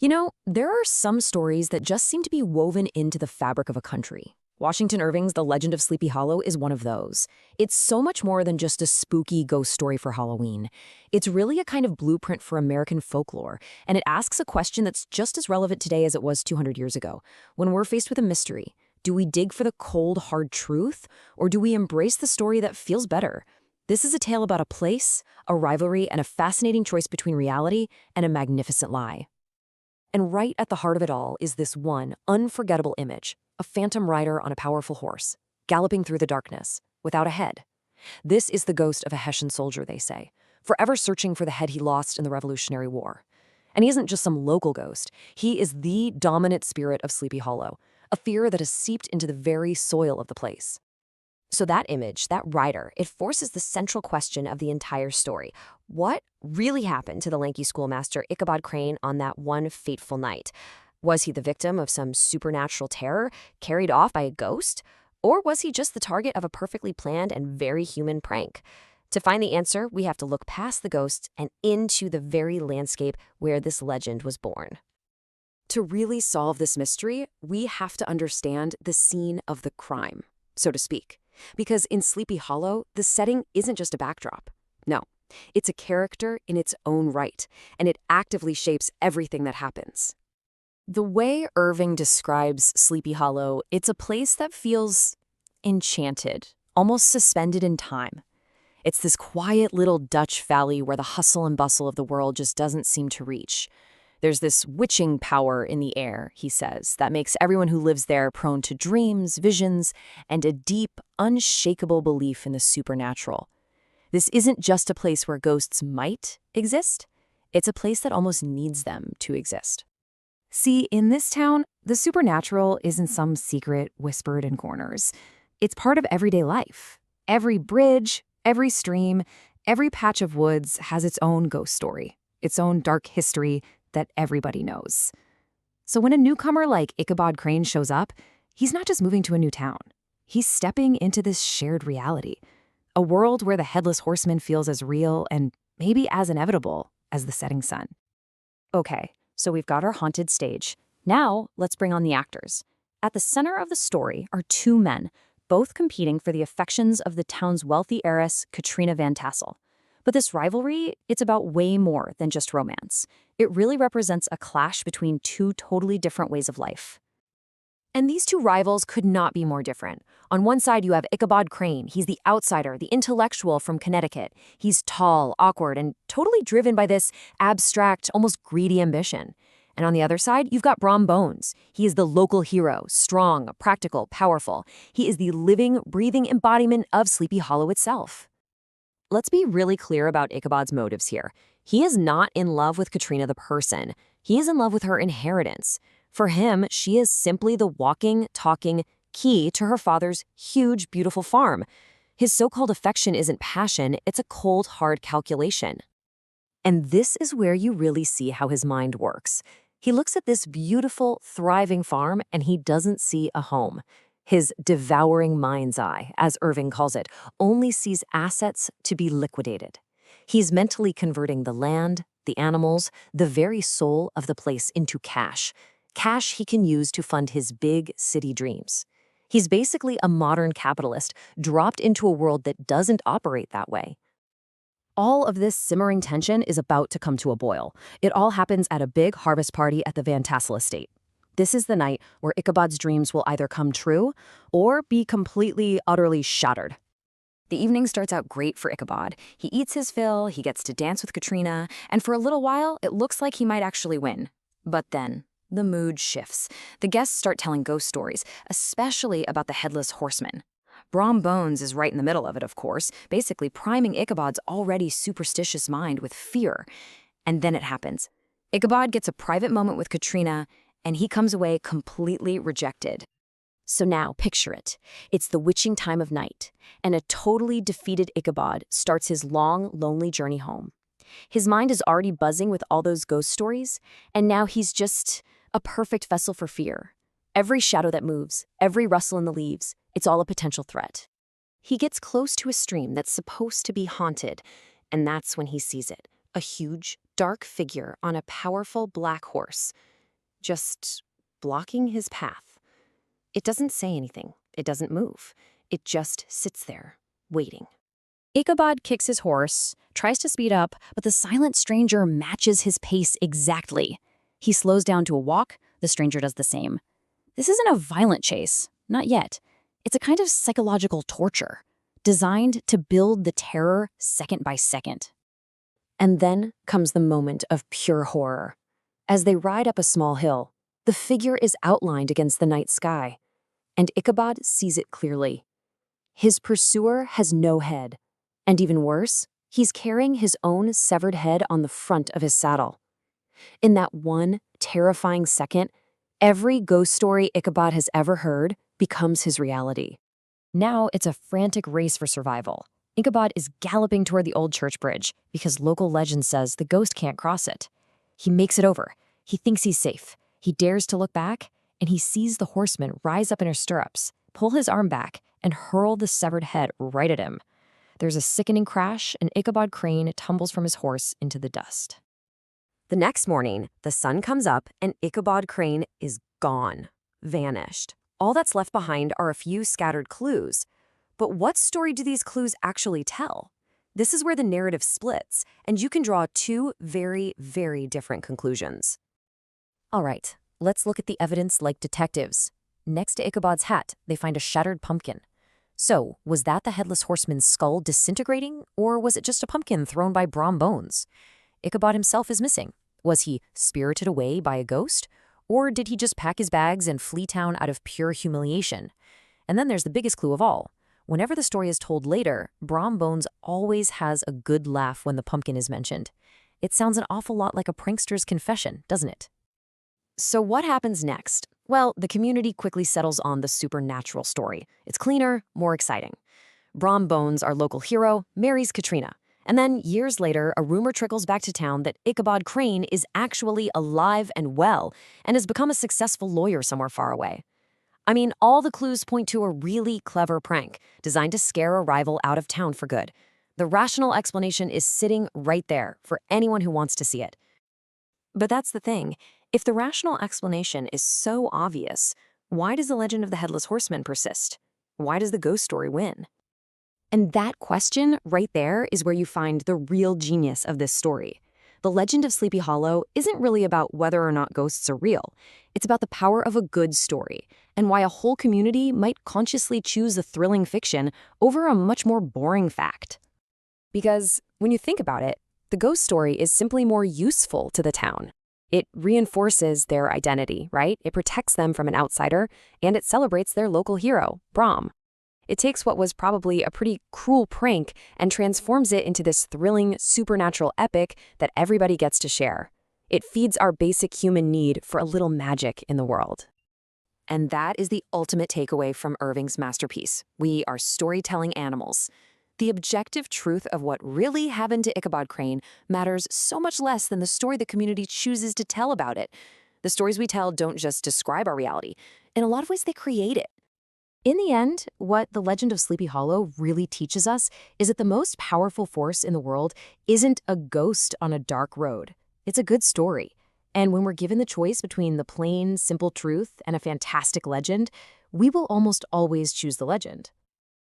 There are some stories that just seem to be woven into the fabric of a country. Washington Irving's The Legend of Sleepy Hollow is one of those. It's so much more than just a spooky ghost story for Halloween. It's really a kind of blueprint for American folklore, and it asks a question that's just as relevant today as it was 200 years ago. When we're faced with a mystery, do we dig for the cold, hard truth, or do we embrace the story that feels better? This is a tale about a place, a rivalry, and a fascinating choice between reality and a magnificent lie. And right at the heart of it all is this one unforgettable image, a phantom rider on a powerful horse, galloping through the darkness, without a head. This is the ghost of a Hessian soldier, they say, forever searching for the head he lost in the Revolutionary War. And he isn't just some local ghost, he is the dominant spirit of Sleepy Hollow, a fear that has seeped into the very soil of the place. So that image, that rider, it forces the central question of the entire story. What really happened to the lanky schoolmaster Ichabod Crane on that one fateful night? Was he the victim of some supernatural terror carried off by a ghost? Or was he just the target of a perfectly planned and very human prank? To find the answer, we have to look past the ghosts and into the very landscape where this legend was born. To really solve this mystery, we have to understand the scene of the crime, so to speak. Because in Sleepy Hollow, the setting isn't just a backdrop. No, it's a character in its own right, and it actively shapes everything that happens. The way Irving describes Sleepy Hollow, it's a place that feels enchanted, almost suspended in time. It's this quiet little Dutch valley where the hustle and bustle of the world just doesn't seem to reach. There's this witching power in the air, he says, that makes everyone who lives there prone to dreams, visions, and a deep, unshakable belief in the supernatural. This isn't just a place where ghosts might exist. It's a place that almost needs them to exist. See, in this town, the supernatural isn't some secret whispered in corners. It's part of everyday life. Every bridge, every stream, every patch of woods has its own ghost story, its own dark history that everybody knows. So when a newcomer like Ichabod Crane shows up, he's not just moving to a new town. He's stepping into this shared reality, a world where the Headless Horseman feels as real and maybe as inevitable as the setting sun. Okay, so we've got our haunted stage. Now, let's bring on the actors. At the center of the story are two men, both competing for the affections of the town's wealthy heiress, Katrina Van Tassel. But this rivalry, it's about way more than just romance. It really represents a clash between two totally different ways of life. And these two rivals could not be more different. On one side, you have Ichabod Crane. He's the outsider, the intellectual from Connecticut. He's tall, awkward, and totally driven by this abstract, almost greedy ambition. And on the other side, you've got Brom Bones. He is the local hero, strong, practical, powerful. He is the living, breathing embodiment of Sleepy Hollow itself. Let's be really clear about Ichabod's motives here. He is not in love with Katrina the person. He is in love with her inheritance. For him, she is simply the walking, talking key to her father's huge, beautiful farm. His so-called affection isn't passion, it's a cold, hard calculation. And this is where you really see how his mind works. He looks at this beautiful, thriving farm and he doesn't see a home. His devouring mind's eye, as Irving calls it, only sees assets to be liquidated. He's mentally converting the land, the animals, the very soul of the place into cash. Cash he can use to fund his big city dreams. He's basically a modern capitalist dropped into a world that doesn't operate that way. All of this simmering tension is about to come to a boil. It all happens at a big harvest party at the Van Tassel estate. This is the night where Ichabod's dreams will either come true or be completely, utterly shattered. The evening starts out great for Ichabod. He eats his fill, he gets to dance with Katrina, and for a little while, it looks like he might actually win. But then, the mood shifts. The guests start telling ghost stories, especially about the Headless Horseman. Brom Bones is right in the middle of it, of course, basically priming Ichabod's already superstitious mind with fear. And then it happens. Ichabod gets a private moment with Katrina, and he comes away completely rejected. So now, picture it. It's the witching time of night, and a totally defeated Ichabod starts his long, lonely journey home. His mind is already buzzing with all those ghost stories, and now he's just a perfect vessel for fear. Every shadow that moves, every rustle in the leaves, it's all a potential threat. He gets close to a stream that's supposed to be haunted, and that's when he sees it. A huge, dark figure on a powerful black horse, just blocking his path. It doesn't say anything. It doesn't move. It just sits there, waiting. Ichabod kicks his horse, tries to speed up, but the silent stranger matches his pace exactly. He slows down to a walk, the stranger does the same. This isn't a violent chase, not yet. It's a kind of psychological torture, designed to build the terror second by second. And then comes the moment of pure horror. As they ride up a small hill, the figure is outlined against the night sky, and Ichabod sees it clearly. His pursuer has no head, and even worse, he's carrying his own severed head on the front of his saddle. In that one terrifying second, every ghost story Ichabod has ever heard becomes his reality. Now it's a frantic race for survival. Ichabod is galloping toward the old church bridge because local legend says the ghost can't cross it. He makes it over. He thinks he's safe. He dares to look back, and he sees the horseman rise up in her stirrups, pull his arm back, and hurl the severed head right at him. There's a sickening crash, and Ichabod Crane tumbles from his horse into the dust. The next morning, the sun comes up, and Ichabod Crane is gone, vanished. All that's left behind are a few scattered clues. But what story do these clues actually tell? This is where the narrative splits, and you can draw two very, very different conclusions. All right, let's look at the evidence like detectives. Next to Ichabod's hat, they find a shattered pumpkin. So, was that the Headless Horseman's skull disintegrating, or was it just a pumpkin thrown by Brom Bones? Ichabod himself is missing. Was he spirited away by a ghost? Or did he just pack his bags and flee town out of pure humiliation? And then there's the biggest clue of all. Whenever the story is told later, Brom Bones always has a good laugh when the pumpkin is mentioned. It sounds an awful lot like a prankster's confession, doesn't it? So what happens next? Well, the community quickly settles on the supernatural story. It's cleaner, more exciting. Brom Bones, our local hero, marries Katrina. And then, years later, a rumor trickles back to town that Ichabod Crane is actually alive and well and has become a successful lawyer somewhere far away. I mean, all the clues point to a really clever prank designed to scare a rival out of town for good. The rational explanation is sitting right there for anyone who wants to see it. But that's the thing. If the rational explanation is so obvious, why does the legend of the Headless Horseman persist? Why does the ghost story win? And that question right there is where you find the real genius of this story. The legend of Sleepy Hollow isn't really about whether or not ghosts are real. It's about the power of a good story and why a whole community might consciously choose a thrilling fiction over a much more boring fact. Because when you think about it, the ghost story is simply more useful to the town. It reinforces their identity, right? It protects them from an outsider, and it celebrates their local hero, Brom. It takes what was probably a pretty cruel prank and transforms it into this thrilling, supernatural epic that everybody gets to share. It feeds our basic human need for a little magic in the world. And that is the ultimate takeaway from Irving's masterpiece. We are storytelling animals. The objective truth of what really happened to Ichabod Crane matters so much less than the story the community chooses to tell about it. The stories we tell don't just describe our reality. In a lot of ways, they create it. In the end, what the legend of Sleepy Hollow really teaches us is that the most powerful force in the world isn't a ghost on a dark road. It's a good story. And when we're given the choice between the plain, simple truth and a fantastic legend, we will almost always choose the legend.